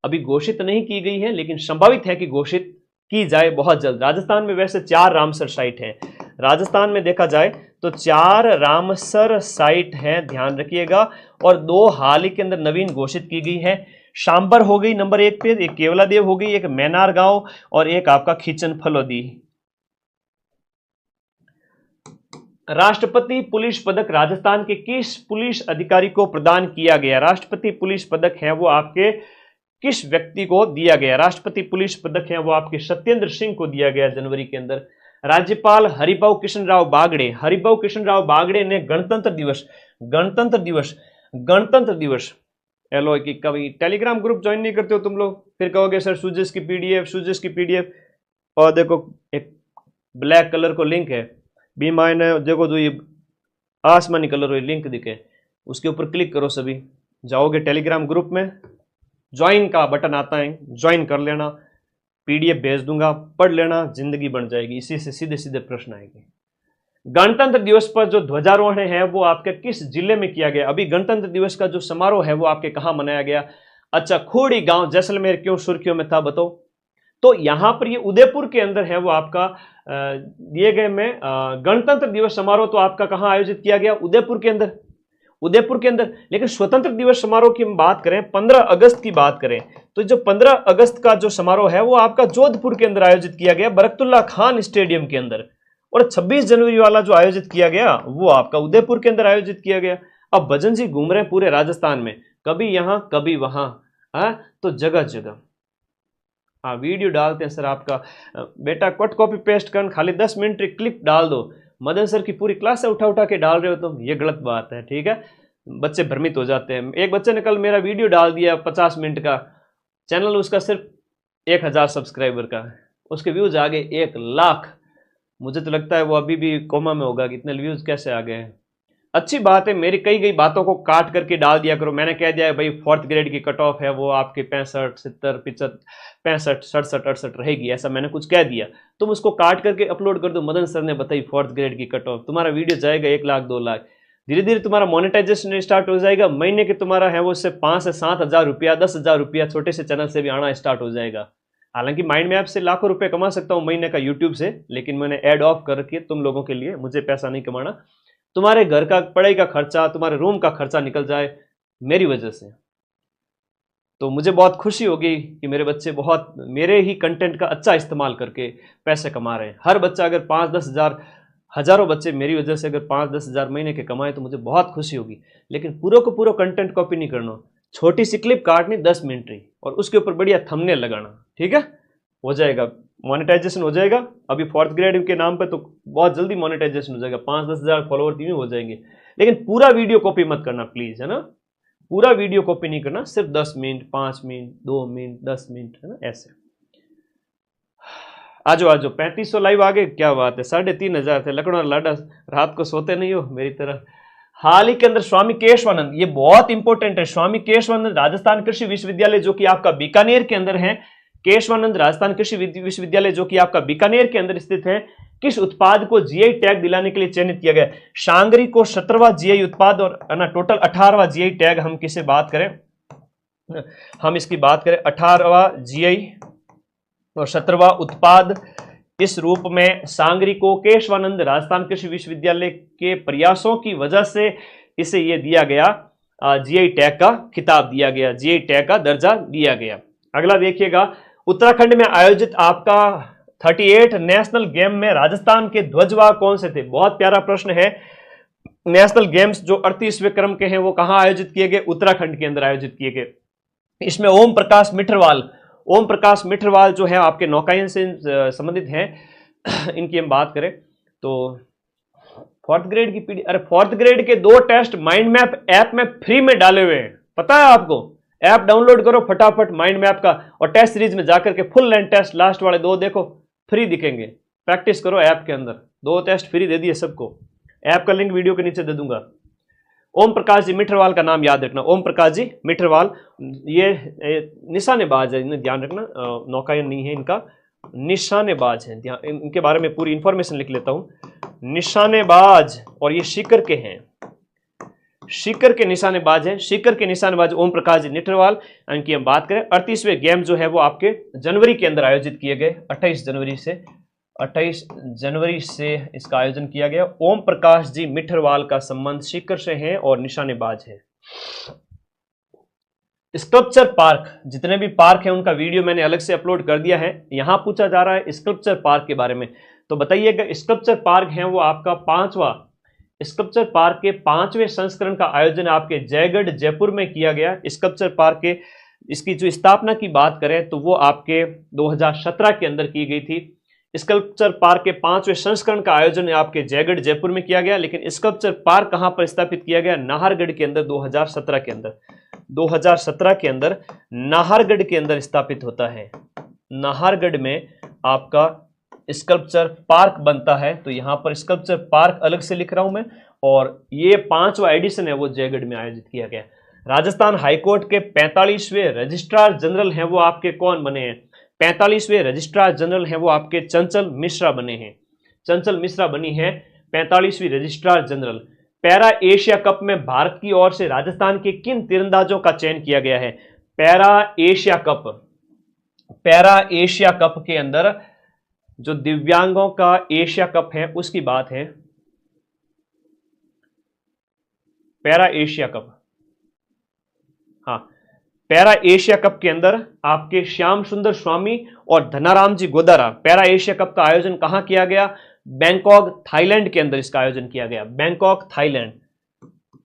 A: अभी घोषित नहीं की गई है, लेकिन संभावित है कि घोषित की जाए बहुत जल्द। राजस्थान में वैसे 4 रामसर साइट हैं। राजस्थान में देखा जाए तो 4 रामसर साइट हैं, ध्यान रखिएगा, और 2 हाल ही के अंदर नवीन घोषित की गई है। शांबर हो गई नंबर 1 पे, एक केवलादेव हो गई, एक मैनार गांव, और एक आपका खींचन फलोदी। राष्ट्रपति पुलिस पदक राजस्थान के किस पुलिस अधिकारी को प्रदान किया गया? राष्ट्रपति पुलिस पदक है वो आपके किस व्यक्ति को दिया गया? राष्ट्रपति पुलिस पदक है वो आपके सत्येंद्र सिंह को दिया गया जनवरी के अंदर। राज्यपाल हरिभाऊ कृष्ण राव बागड़े ने गणतंत्र दिवस एलो कि कभी टेलीग्राम ग्रुप ज्वाइन नहीं करते हो तुम लोग, फिर कहोगे सर सूजिस की पीडीएफ, और देखो एक ब्लैक कलर को लिंक है, बी मायने देखो, जो ये आसमानी कलर लिंक दिखे, उसके ऊपर क्लिक करो, सभी जाओगे टेलीग्राम ग्रुप में, ज्वाइन का बटन आता है, ज्वाइन कर लेना, पीडीएफ भेज दूंगा, पढ़ लेना, जिंदगी बन जाएगी। इसी से सीधे सीधे प्रश्न आएंगे। गणतंत्र दिवस पर जो ध्वजारोहण है वो आपके किस जिले में किया गया? अभी गणतंत्र दिवस का जो समारोह है वो आपके कहां मनाया गया? अच्छा, खोड़ी गांव जैसलमेर क्यों सुर्खियों में था बताओ? तो यहां पर ये उदयपुर के अंदर है वो आपका दिए गए में गणतंत्र दिवस समारोह तो आपका कहां आयोजित किया गया? उदयपुर के अंदर। लेकिन स्वतंत्र दिवस समारोह की हम बात करें, 15 अगस्त की बात करें, तो जो 15 अगस्त का जो समारोह है वो आपका जोधपुर के अंदर आयोजित किया गया, बरकतुल्ला खान स्टेडियम के अंदर। और 26 जनवरी वाला जो आयोजित किया गया वो आपका उदयपुर के अंदर आयोजित किया गया। अब भजन जी घूम रहे हैं पूरे राजस्थान में, कभी यहां कभी वहां, तो जगह जगह वीडियो डालते हैं सर आपका। बेटा कट कॉपी पेस्ट कर, खाली 10 मिनट क्लिप डाल दो। मदन सर की पूरी क्लास से उठा के डाल रहे हो तुम, ये गलत बात है, ठीक है, बच्चे भ्रमित हो जाते हैं। एक बच्चे ने कल मेरा वीडियो डाल दिया 50 मिनट का, चैनल उसका सिर्फ 1000 सब्सक्राइबर का, उसके व्यूज आ गए 1 लाख। मुझे तो लगता है वो अभी भी कोमा में होगा कि इतने व्यूज कैसे आ गए हैं। अच्छी बात है, मेरी कई बातों को काट करके डाल दिया करो। मैंने कह दिया है भाई 4th ग्रेड की कट ऑफ है वो आपके 65, 70, 65, 65, 67, 68 रहेगी, ऐसा मैंने कुछ कह दिया। तुम उसको काट करके अपलोड कर दो, मदन सर ने बताई 4th ग्रेड की कट ऑफ, तुम्हारा वीडियो जाएगा 1 लाख 2 लाख। धीरे धीरे तुम्हारा मोनेटाइजेशन स्टार्ट हो जाएगा, महीने के तुम्हारा है वो उससे 5 से 7 हज़ार रुपया, 10 हज़ार रुपया छोटे से चैनल से भी आना स्टार्ट हो जाएगा। हालांकि माइंड मैप से लाखों रुपए कमा सकता हूँ महीने का यूट्यूब से, लेकिन मैंने ऐड ऑफ करके तुम लोगों के लिए, मुझे पैसा नहीं कमाना, तुम्हारे घर का पढ़ाई का खर्चा, तुम्हारे रूम का खर्चा निकल जाए मेरी वजह से, तो मुझे बहुत खुशी होगी कि मेरे बच्चे बहुत मेरे ही कंटेंट का अच्छा इस्तेमाल करके पैसे कमा रहे हैं। हर बच्चा अगर 5-10 हज़ार, हज़ारों बच्चे मेरी वजह से अगर 5-10 हज़ार महीने के कमाए तो मुझे बहुत खुशी होगी। लेकिन पूरा को पूरा कंटेंट कॉपी नहीं करना, छोटी सी क्लिप काटनी 10 मिनट की और उसके ऊपर बढ़िया थंबनेल लगाना, ठीक है, हो जाएगा, मोनेटाइजेशन हो जाएगा। अभी 4th ग्रेड के नाम पे तो बहुत जल्दी मोनेटाइजेशन हो जाएगा, 5-10 हज़ार फॉलोवर भी हो जाएंगे। लेकिन पूरा वीडियो कॉपी मत करना प्लीज, है ना, पूरा वीडियो कॉपी नहीं करना, सिर्फ 10 मिनट, 5 मिनट, 2 मिनट, 10 मिनट, है ना, ऐसे। आजो 3500 लाइव आ गए, क्या बात है, 3500 थे। लखनऊ और लाडा रात को सोते नहीं हो मेरी तरह। हाल ही के अंदर स्वामी केशवानंद, ये बहुत इंपॉर्टेंट है, स्वामी केशवानंद राजस्थान कृषि विश्वविद्यालय जो कि आपका बीकानेर के अंदर है, केशवानंद राजस्थान कृषि विश्वविद्यालय जो कि आपका बीकानेर के अंदर स्थित है, किस उत्पाद को जीआई टैग दिलाने के लिए चयनित किया गया? शांगरी को 17वां जीआई उत्पाद और ना टोटल 18वां जीआई टैग, हम किसे बात करें, हम इसकी बात करें 18वां जीआई और 17वां उत्पाद, इस रूप में सांगरी को केशवानंद राजस्थान कृषि विश्वविद्यालय के प्रयासों की वजह से इसे ये दिया गया, जीआई टैग का खिताब दिया गया, जीआई टैग का दर्जा दिया गया। अगला देखिएगा, उत्तराखंड में आयोजित आपका 38 नेशनल गेम में राजस्थान के ध्वजवाहक कौन से थे? बहुत प्यारा प्रश्न है। नेशनल गेम्स जो 38वें क्रम के हैं वो कहां आयोजित किए गए? उत्तराखंड के अंदर आयोजित किए गए। इसमें ओम प्रकाश मिठरवाल जो है आपके नौकायन से संबंधित हैं, इनकी हम बात करें तो 4th ग्रेड की पीडी, अरे 4th ग्रेड के 2 टेस्ट माइंड मैप ऐप में फ्री में डाले हुए हैं, पता है आपको? ऐप डाउनलोड करो फटाफट माइंड मैप का और टेस्ट सीरीज में जाकर के फुल लेंथ टेस्ट लास्ट वाले 2 देखो, फ्री दिखेंगे, प्रैक्टिस करो ऐप के अंदर। 2 टेस्ट फ्री दे दिए सबको, ऐप का लिंक वीडियो के नीचे दे दूंगा। ओम प्रकाश जी मिठरवाल का नाम याद रखना, ओम प्रकाश जी मिठरवाल, ये निशानेबाज है, इन्हें ध्यान रखना, नौकायन नहीं है इनका, निशानेबाज है, इनके बारे में पूरी इंफॉर्मेशन लिख लेता हूं। निशानेबाज, और ये सीकर के हैं, सीकर के निशानेबाज हैं, सीकर के निशानेबाज ओम प्रकाश जी मिठरवाल। इनकी हम बात करें, 38वें गेम जो है वो आपके जनवरी के अंदर आयोजित किए गए, 28 जनवरी से इसका आयोजन किया गया। ओम प्रकाश जी मिठरवाल का संबंध सीकर से है और निशानेबाज है। स्कल्पचर पार्क, जितने भी पार्क हैं उनका वीडियो मैंने अलग से अपलोड कर दिया है। यहां पूछा जा रहा है स्कल्पचर पार्क के बारे में, तो बताइएगा। स्कल्पचर पार्क है वो आपका 5वां, स्कल्पचर पार्क के 5वें संस्करण का आयोजन आपके जयगढ़ जयपुर में किया गया। स्कल्पचर पार्क के इसकी जो स्थापना की बात करें तो वो आपके 2017 के अंदर की गई थी। स्कल्पचर पार्क के 5वें संस्करण का आयोजन आपके जयगढ़ जयपुर में किया गया, लेकिन स्कल्पचर पार्क कहां पर स्थापित किया गया? नाहरगढ़ के अंदर 2017 के अंदर, 2017 के अंदर नाहरगढ़ के अंदर स्थापित होता है। नाहरगढ़ में आपका स्कल्पचर पार्क बनता है, तो यहां पर स्कल्पचर पार्क अलग से लिख रहा हूं मैं, और ये 5वां एडिशन है वो जयगढ़ में आयोजित किया गया। राजस्थान हाईकोर्ट के 45वें रजिस्ट्रार जनरल हैं वो आपके कौन बने हैं? 45वें रजिस्ट्रार जनरल हैं वो आपके चंचल मिश्रा बने हैं। चंचल मिश्रा बनी है 45वीं registrar general. Para Asia cup में भारत की ओर से राजस्थान के किन तीरंदाजों का चयन किया गया है? पैरा एशिया कप के अंदर जो दिव्यांगों का एशिया कप है उसकी बात है, पैरा एशिया कप। हाँ, पैरा एशिया कप के अंदर आपके श्याम सुंदर स्वामी और धनाराम जी गोदारा, पैरा एशिया कप का आयोजन कहां किया गया? बैंकॉक थाईलैंड के अंदर इसका आयोजन किया गया, बैंकॉक थाईलैंड।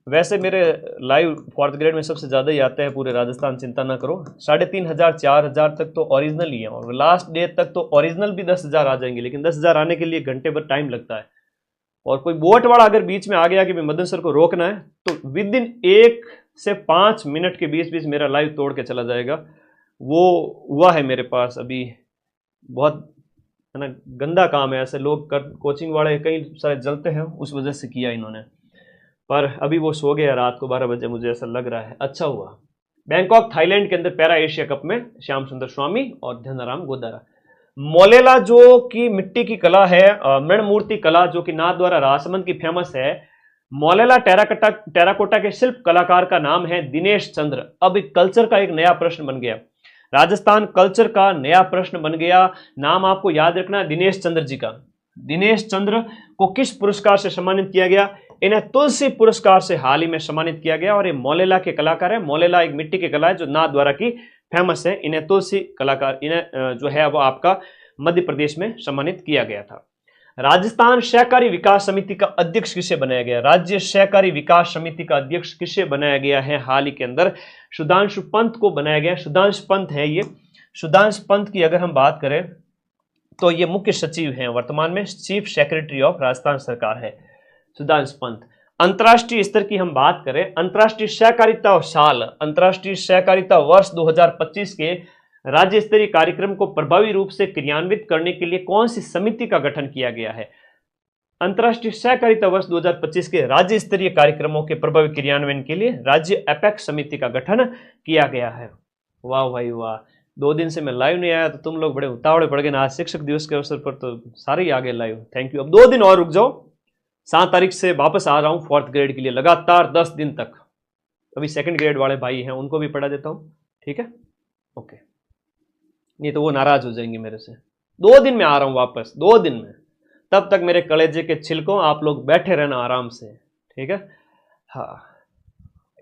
A: वैसे मेरे लाइव 4th ग्रेड में सबसे ज्यादा ही आते हैं पूरे राजस्थान, चिंता ना करो। 3500 4000 तक तो ओरिजिनल ही है, और लास्ट डे तक तो ओरिजिनल भी 10,000 आ जाएंगे, लेकिन 10,000 आने के लिए घंटे भर टाइम लगता है। और कोई वोट वाला अगर बीच में आ गया कि मैं मदन सर को रोकना है, तो विद इन 1 से 5 मिनट के बीच मेरा लाइव तोड़ के चला जाएगा। वो हुआ है मेरे पास अभी, बहुत है ना, गंदा काम है, ऐसे लोग कोचिंग वाले कई सारे जलते हैं, उस वजह से किया इन्होंने। पर अभी वो सो गया रात को 12 बजे, मुझे ऐसा लग रहा है। अच्छा हुआ। बैंकॉक थाईलैंड के अंदर पैरा एशिया कप में श्याम सुंदर स्वामी और धनाराम गोदारा। मोलेला जो कि मिट्टी की कला है, मृण मूर्ति कला जो कि नाथ द्वारा राजसमंद की फेमस है। मोलेला टेराकोटा के शिल्प कलाकार का नाम है दिनेश चंद्र। अब एक कल्चर का एक नया प्रश्न बन गया, राजस्थान कल्चर का नया प्रश्न बन गया। नाम आपको याद रखना है दिनेश चंद्र जी का। दिनेश चंद्र को किस पुरस्कार से सम्मानित किया गया? इन्हें तुलसी पुरस्कार से हाल ही में सम्मानित किया गया और ये मोलेला के कलाकार है। मोलेला एक मिट्टी की कला है जो नाथ द्वारा की फेमस है। इन्हें तुलसी कलाकार, इन्हें जो है वो आपका मध्य प्रदेश में सम्मानित किया गया था। राजस्थान सहकारी विकास समिति का अध्यक्ष किसे बनाया गया? राज्य सहकारी विकास समिति का अध्यक्ष किसे बनाया गया है हाल ही के अंदर? सुधांशु पंत को बनाया गया। सुधांशु पंत है ये। सुधांशु पंत की अगर हम बात करें तो ये मुख्य सचिव हैं, वर्तमान में चीफ सेक्रेटरी ऑफ राजस्थान सरकार है सुधांशु पंत। अंतर्राष्ट्रीय स्तर की हम बात करें, अंतर्राष्ट्रीय सहकारिता साल, अंतर्राष्ट्रीय सहकारिता वर्ष 2025 के राज्य स्तरीय कार्यक्रम को प्रभावी रूप से क्रियान्वित करने के लिए कौन सी समिति का गठन किया गया है? अंतर्राष्ट्रीय सहकारिता वर्ष 2025 के राज्य स्तरीय कार्यक्रमों के प्रभावी क्रियान्वयन के लिए राज्य एपेक्स समिति का गठन किया गया है। वाह भाई वाह, 2 दिन से मैं लाइव नहीं आया तो तुम लोग बड़े उतावले पड़ गए ना। आज शिक्षक दिवस के अवसर पर तो सारे ही आ गए लाइव, थैंक यू। अब 2 दिन और रुक जाओ, 7 तारीख से वापस आ रहा हूँ 4th ग्रेड के लिए, लगातार 10 दिन तक। अभी 2nd ग्रेड वाले भाई हैं उनको भी पढ़ा देता हूँ, ठीक है, ओके। नहीं तो वो नाराज हो जाएंगे मेरे से। 2 दिन में आ रहा हूं वापस, 2 दिन में। तब तक मेरे कलेजे के छिलकों आप लोग बैठे रहना आराम से, ठीक है। हाँ,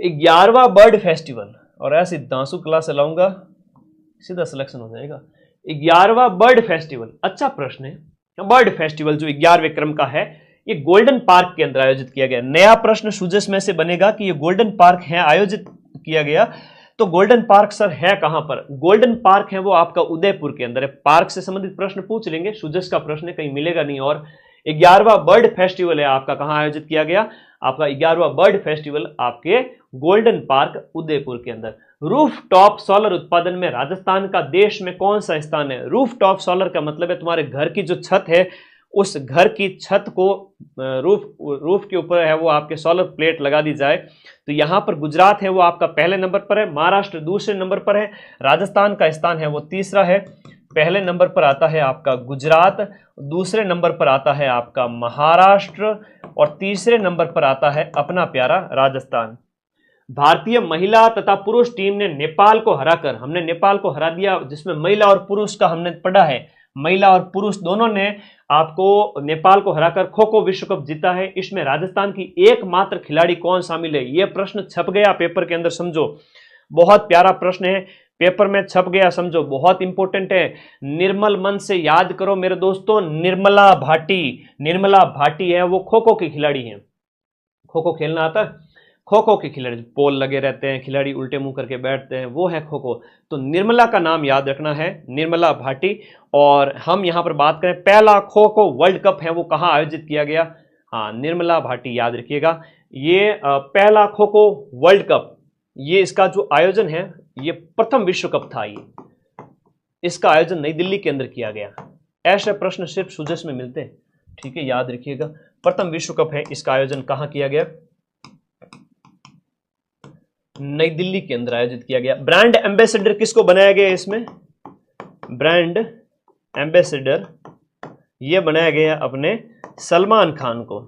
A: 11वां बर्ड फेस्टिवल, और ऐसी दांसू क्लास लाऊंगा सीधा सिलेक्शन हो जाएगा। 11वां बर्ड फेस्टिवल, अच्छा प्रश्न है। बर्ड फेस्टिवल जो 11वें क्रम का है, ये गोल्डन पार्क के अंदर आयोजित किया गया। नया प्रश्न सुजस में से बनेगा कि ये गोल्डन पार्क है आयोजित किया गया, तो गोल्डन पार्क सर है कहां पर? गोल्डन पार्क है वो आपका उदयपुर के अंदर है। पार्क से संबंधित प्रश्न पूछ लेंगे, सुजस का प्रश्न कहीं मिलेगा नहीं। और 11वां बर्ड फेस्टिवल है आपका कहां आयोजित किया गया? आपका 11वां बर्ड फेस्टिवल आपके गोल्डन पार्क उदयपुर के अंदर। रूफ टॉप सोलर उत्पादन में राजस्थान का देश में कौन सा स्थान है? रूफ टॉप सोलर का मतलब है तुम्हारे घर की जो छत है, उस घर की छत को रूफ के ऊपर है वो आपके सोलर प्लेट लगा दी जाए। तो यहां पर गुजरात है वो आपका पहले नंबर पर है, महाराष्ट्र दूसरे नंबर पर है, राजस्थान का स्थान है वो तीसरा है। पहले नंबर पर आता है आपका गुजरात, दूसरे नंबर पर आता है आपका महाराष्ट्र और तीसरे नंबर पर आता है अपना प्यारा राजस्थान। भारतीय महिला तथा पुरुष टीम ने नेपाल को हराकर, हमने नेपाल को हरा दिया, जिसमें महिला और पुरुष का हमने पढ़ा है, महिला और पुरुष दोनों ने आपको नेपाल को हराकर खो खो विश्व कप जीता है। इसमें राजस्थान की एकमात्र खिलाड़ी कौन शामिल है? यह प्रश्न छप गया पेपर के अंदर, समझो, बहुत प्यारा प्रश्न है, पेपर में छप गया, समझो, बहुत इंपॉर्टेंट है। निर्मल मन से याद करो मेरे दोस्तों, निर्मला भाटी। निर्मला भाटी है वो खो खो की खिलाड़ी है। खो खो खेलना आता है? खो खो के खिलाड़ी, पोल लगे रहते हैं, खिलाड़ी उल्टे मुंह करके बैठते हैं, वो है खो खो। तो निर्मला का नाम याद रखना है, निर्मला भाटी। और हम यहां पर बात करें, पहला खो खो वर्ल्ड कप है वो कहां आयोजित किया गया? हाँ, निर्मला भाटी याद रखिएगा। ये पहला खो खो वर्ल्ड कप, ये इसका जो आयोजन है, ये प्रथम विश्व कप था। ये इसका आयोजन नई दिल्ली के अंदर किया गया। ऐसे प्रश्न सिर्फ सुजस में मिलते हैं, ठीक है, याद रखिएगा। प्रथम विश्व कप है, इसका आयोजन कहां किया गया? नई दिल्ली के अंदर आयोजित किया गया। ब्रांड एम्बेसडर किसको बनाया गया? इसमें ब्रांड एम्बेसडर ये बनाया गया अपने सलमान खान को।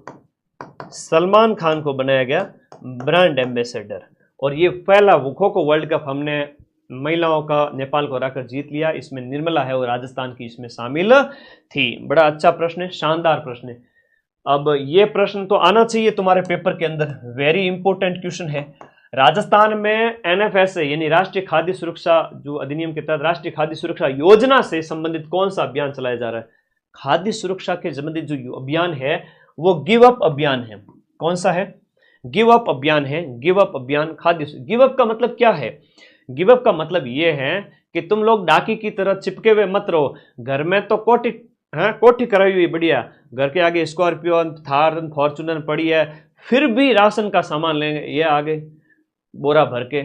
A: सलमान खान को बनाया गया ब्रांड एम्बेसडर। और ये पहला खो खो वर्ल्ड कप हमने महिलाओं का नेपाल को हराकर जीत लिया। इसमें निर्मला है और राजस्थान की इसमें शामिल थी। बड़ा अच्छा प्रश्न है, शानदार प्रश्न है। अब ये प्रश्न तो आना चाहिए तुम्हारे पेपर के अंदर, वेरी इंपॉर्टेंट क्वेश्चन है। राजस्थान में NFSA यानी राष्ट्रीय खाद्य सुरक्षा जो अधिनियम के तहत राष्ट्रीय खाद्य सुरक्षा योजना से संबंधित कौन सा अभियान चलाया जा रहा है? खाद्य सुरक्षा के संबंधित जो अभियान है वो गिव अप अभियान है। कौन सा है? गिव अप अभियान है। गिव अप अभियान खाद्य। गिव अप का मतलब क्या है? गिव अप का मतलब ये है कि तुम लोग डाकी की तरह चिपके हुए मत रहो। घर में तो कोठी कराई हुई बढ़िया, घर के आगे स्कॉर्पियो, थार, फॉर्चूनर पड़ी है, फिर भी राशन का सामान लेंगे, ये आगे बोरा भर के,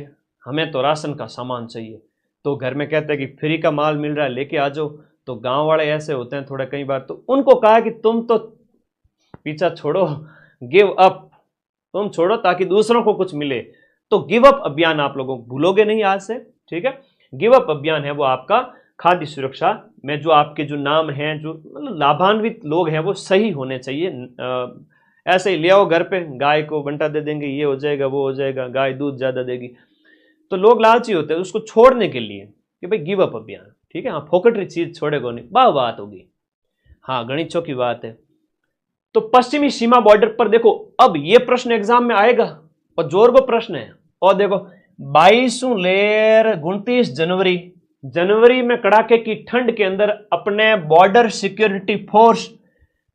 A: हमें तो राशन का सामान चाहिए। तो घर में कहते हैं कि फ्री का माल मिल रहा है, लेके आ जाओ। तो गांव वाले ऐसे होते हैं थोड़ा, कई बार तो उनको कहा कि तुम तो पीछा छोड़ो, गिव अप, तुम छोड़ो ताकि दूसरों को कुछ मिले। तो गिव अप अभियान आप लोगों को भूलोगे नहीं आज से, ठीक है। गिव अप अभियान है वो आपका खाद्य सुरक्षा में जो आपके जो नाम हैं, जो मतलब लाभान्वित लोग हैं, वो सही होने चाहिए। ऐसे ही ले आओ घर पे, गाय को बंटा दे देंगे, ये हो जाएगा वो हो जाएगा, गाय दूध ज्यादा देगी, तो लोग लालची होते हैं उसको छोड़ने के लिए कि भाई गिव अप अभियान, ठीक है। हाँ, फोकटरी चीज छोड़ेगा नहीं, बात होगी। हाँ, गणितों की बात है। तो पश्चिमी सीमा बॉर्डर पर देखो, अब ये प्रश्न एग्जाम में आएगा और जोरबो प्रश्न है। और देखो 22 लेर 29 जनवरी में कड़ाके की ठंड के अंदर अपने बॉर्डर सिक्योरिटी फोर्स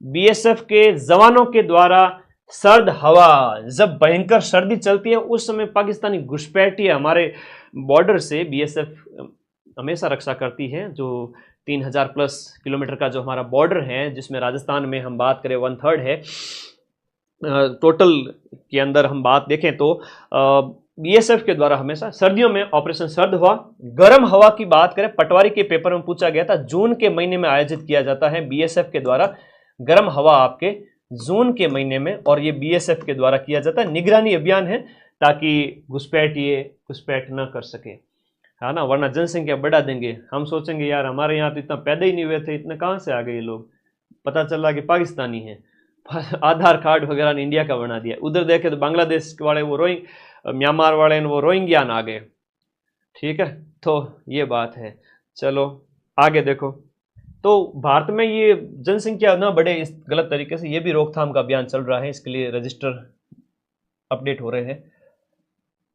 A: बीएसएफ के जवानों के द्वारा सर्द हवा, जब भयंकर सर्दी चलती है उस समय पाकिस्तानी घुसपैठिए हमारे बॉर्डर से बीएसएफ हमेशा रक्षा करती है। जो 3000 प्लस किलोमीटर का जो हमारा बॉर्डर है, जिसमें राजस्थान में हम बात करें 1/3 है टोटल के अंदर हम बात देखें तो बीएसएफ के द्वारा हमेशा सर्दियों में ऑपरेशन सर्द हवा। गर्म हवा की बात करें, पटवारी के पेपर में पूछा गया था, जून के महीने में आयोजित किया जाता है बीएसएफ के द्वारा गर्म हवा आपके जून के महीने में, और ये बीएसएफ के द्वारा किया जाता है। निगरानी अभियान है ताकि घुसपैठिए घुसपैठ न कर सके, है ना, वरना जनसंख्या बढ़ा देंगे। हम सोचेंगे यार हमारे यहाँ तो इतना पैदा ही नहीं हुए थे, इतने कहाँ से आ गए ये लोग, पता चला कि पाकिस्तानी हैं, आधार कार्ड वगैरह ने इंडिया का बना दिया। उधर देखे तो बांग्लादेश वाले वो म्यांमार वाले वो रोहिंग्यान आ गए, ठीक है। तो ये बात है। चलो आगे देखो, तो भारत में ये जनसंख्या ना बढ़े इस गलत तरीके से, ये भी रोकथाम का अभियान चल रहा है, इसके लिए रजिस्टर अपडेट हो रहे हैं।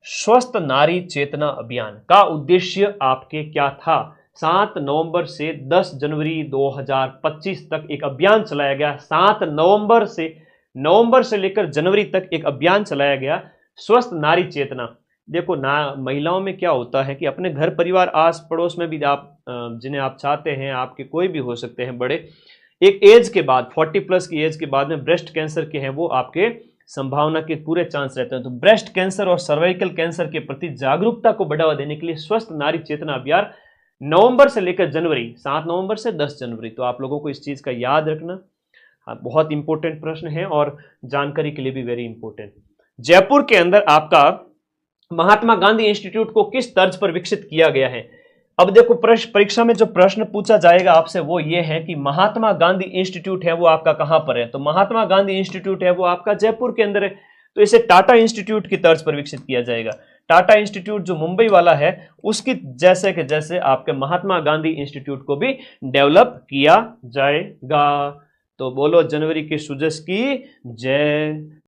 A: स्वस्थ नारी चेतना अभियान का उद्देश्य आपके क्या था? 7 नवंबर से 10 जनवरी 2025 तक एक अभियान चलाया गया। 7 नवंबर से लेकर जनवरी तक एक अभियान चलाया गया, स्वस्थ नारी चेतना। देखो ना, महिलाओं में क्या होता है कि अपने घर परिवार आस पड़ोस में भी आप जिन्हें आप चाहते हैं, आपके कोई भी हो सकते हैं बड़े, एक एज के बाद 40 प्लस की एज के बाद में ब्रेस्ट कैंसर के हैं वो आपके संभावना के पूरे चांस रहते हैं। तो ब्रेस्ट कैंसर और सर्वाइकल कैंसर के प्रति जागरूकता को बढ़ावा देने के लिए स्वस्थ नारी चेतना अभियान नवंबर से लेकर जनवरी, 7 नवंबर से 10 जनवरी। तो आप लोगों को इस चीज का याद रखना, बहुत इंपॉर्टेंट प्रश्न है और जानकारी के लिए भी वेरी इंपॉर्टेंट। जयपुर के अंदर आपका महात्मा गांधी इंस्टीट्यूट को किस तर्ज पर विकसित किया गया है? अब देखो परीक्षा में जो प्रश्न पूछा जाएगा आपसे वो ये है कि महात्मा गांधी इंस्टीट्यूट है वो आपका कहां पर है। तो महात्मा गांधी इंस्टीट्यूट है वो आपका जयपुर के अंदर है, तो इसे टाटा इंस्टीट्यूट की तर्ज पर विकसित किया जाएगा। टाटा इंस्टीट्यूट जो मुंबई वाला है उसकी जैसे के जैसे आपके महात्मा गांधी इंस्टीट्यूट को भी डेवलप किया जाएगा। तो बोलो जनवरी की सुजस की जय।